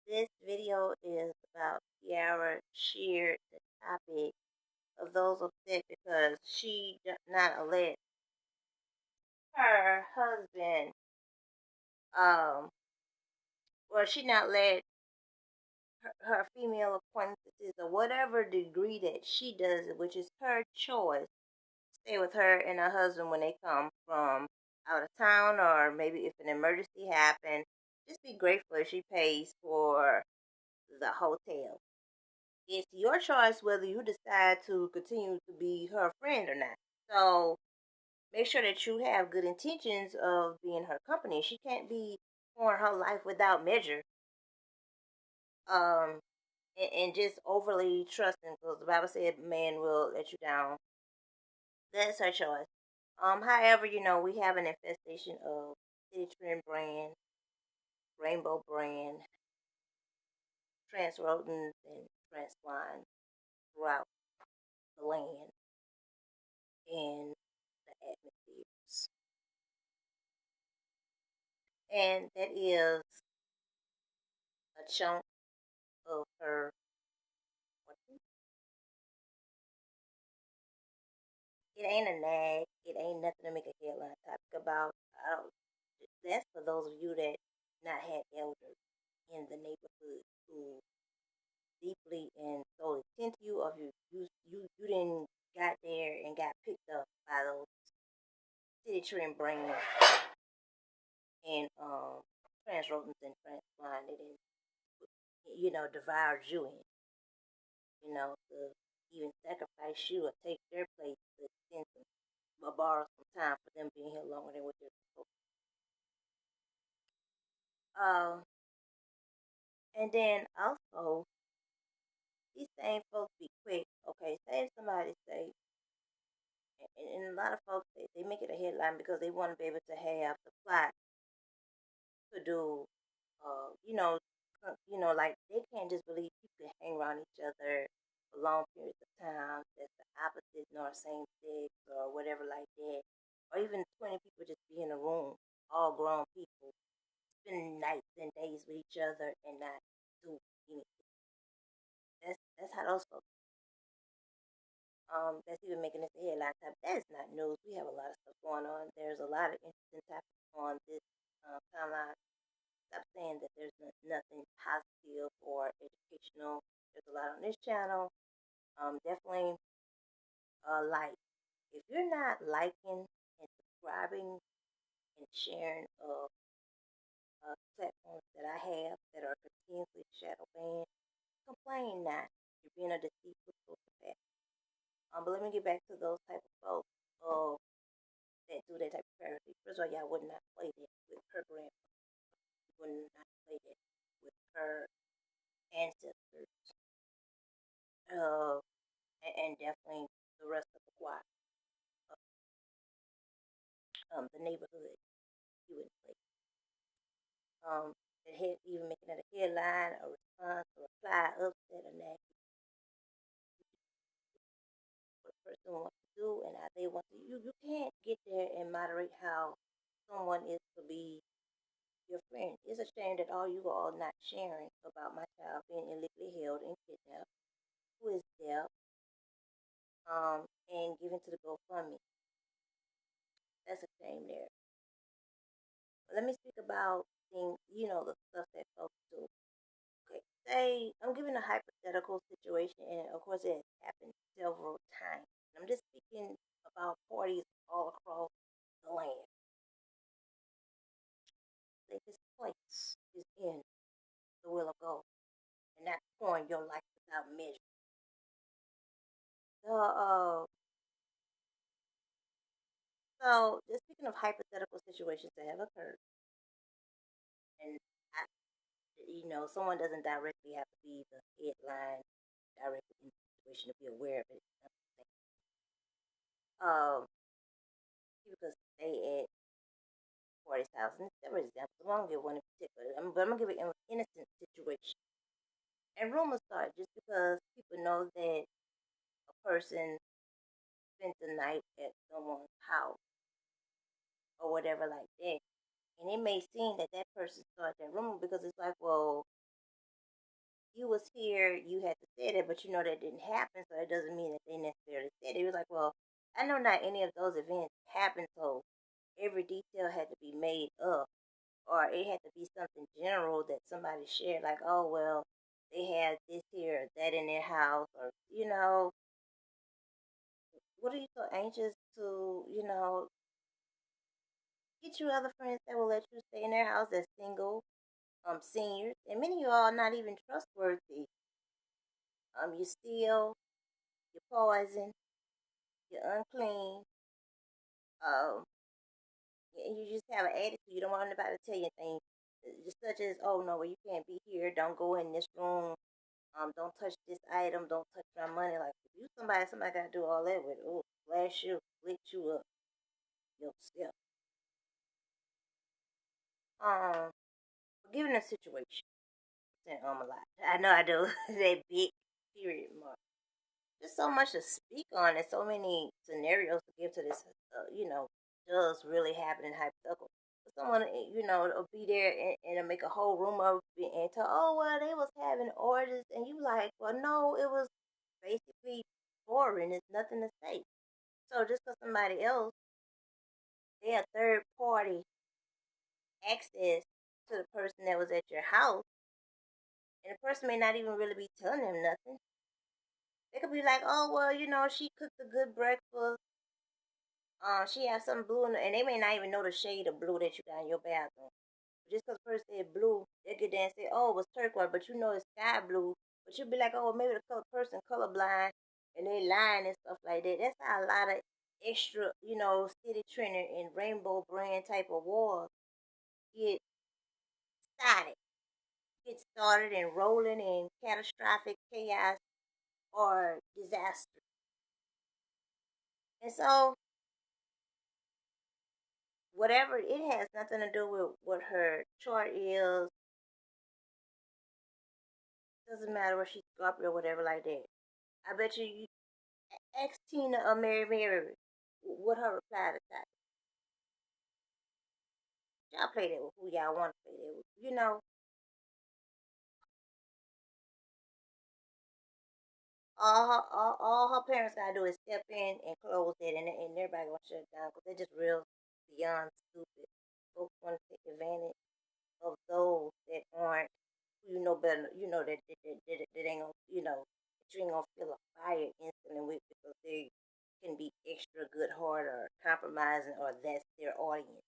This video is about Kierra Sheard, the topic of those upset because she did not let her husband, she not let her female acquaintances or whatever degree that she does it, which is her choice, stay with her and her husband when they come from out of town, or maybe if an emergency happened, just be grateful if she pays for the hotel. It's your choice whether you decide to continue to be her friend or not. So make sure that you have good intentions of being her company. She can't be pouring her life without measure, um, and just overly trusting, because the Bible said man will let you down. That's her choice. However, we have an infestation of city trend brand, rainbow brand, trans rodents, and trans swine throughout the land and the atmospheres. And that is a chunk of her. It ain't a nag. It ain't nothing to make a headline topic about. That's for those of you that not had elders in the neighborhood who deeply and solely tend to you, or you didn't got there and got picked up by those city trend brain and trans rodents and trans swine. They didn't, devoured you in. To even sacrifice you or take their place to spend or borrow some time for them being here longer than what they're supposed to. And then also, these same folks be quick. Okay, say if somebody say, and a lot of folks, they make it a headline because they want to be able to have the plot to do, like they can't just believe people can hang around each other for long periods of time. That's the opposite nor same sex or whatever like that. Or even 20 people just be in a room, all grown people, spending nights and days with each other and not do anything. That's how those folks. That's even making this a headline topic. That is not news. We have a lot of stuff going on. There's a lot of interesting topics on this timeline. Stop saying that there's nothing positive or educational. There's a lot on this channel. Definitely like. If you're not liking and subscribing and sharing of platforms that I have that are continuously shadow banned, complain not. You're being a deceitful sociopath. But let me get back to those type of folks that do that type of therapy. First of all, y'all would not play that with her grandma. You would not play that with her ancestors. And definitely the rest of the choir. The neighborhood. You wouldn't play. The head even making it a headline, a response, a reply, upset, or nasty. What a person wants to do and how they want to. You can't get there and moderate how someone is to be your friend. It's a shame that all you are not sharing about my child being illegally held and kidnapped, who is deaf, and given to the GoFundMe. That's a shame there. But let me speak about things, the stuff that folks do. Okay, say I'm giving a hypothetical situation, and of course it has happened several times. I'm just speaking about parties all across the land. Say this place is in the will of God, and not pouring your life without measure. So just speaking of hypothetical situations that have occurred, and someone doesn't directly have to be the headline directly in the situation to be aware of it. People could stay at 40,000. Several examples. I won't give one in particular, but I'm gonna give an innocent situation. And rumors start just because people know that a person spent the night at someone's house or whatever like that. And it may seem that that person started that rumor because it's like, well, you was here, you had to say that, but you know that didn't happen, so it doesn't mean that they necessarily said it. It was like, well, I know not any of those events happened, so every detail had to be made up, or it had to be something general that somebody shared, like, oh, well, they had this here or that in their house, or, what are you so anxious to, get you other friends that will let you stay in their house as single seniors, and many of you all are not even trustworthy. You steal, you poison, you're unclean, um, and you just have an attitude. You don't want anybody to tell you anything, just such as, oh no, well you can't be here. Don't go in this room. Don't touch this item. Don't touch my money. Like if you somebody got to do all that with. Oh, flash you, split you up yourself. Um, given the situation, saying a lot. I know I do. That big period mark. There's so much to speak on and so many scenarios to give to this, does really happen in hypothetical. But someone, will be there and make a whole room of it and tell, oh, well, they was having orders. And you like, well, no, it was basically boring. It's nothing to say. So just because somebody else, they have third party access to the person that was at your house, and the person may not even really be telling them nothing. They could be like, oh, well, she cooked a good breakfast. She has some blue in and they may not even know the shade of blue that you got in your bathroom. Just because the person said blue, they could then say, oh, it was turquoise, but you know it's sky blue. But you'll be like, oh, maybe the person colorblind and they lying and stuff like that. That's how a lot of extra, city trender and rainbow brand type of wars get started. Get started and rolling in catastrophic chaos or disaster. And so whatever, it has nothing to do with what her chart is. Doesn't matter where she's Scorpio or whatever like that. I bet you ask Tina or Mary what her reply to that. Y'all play that with who y'all want to play that with. All her parents gotta do is step in and close it, and everybody gonna shut it down because they're just real beyond stupid. Folks want to take advantage of those that aren't who you know better. You know that ain't gonna that you ain't gonna feel a fire instantly with because they can be extra good heart or compromising or that's their audience.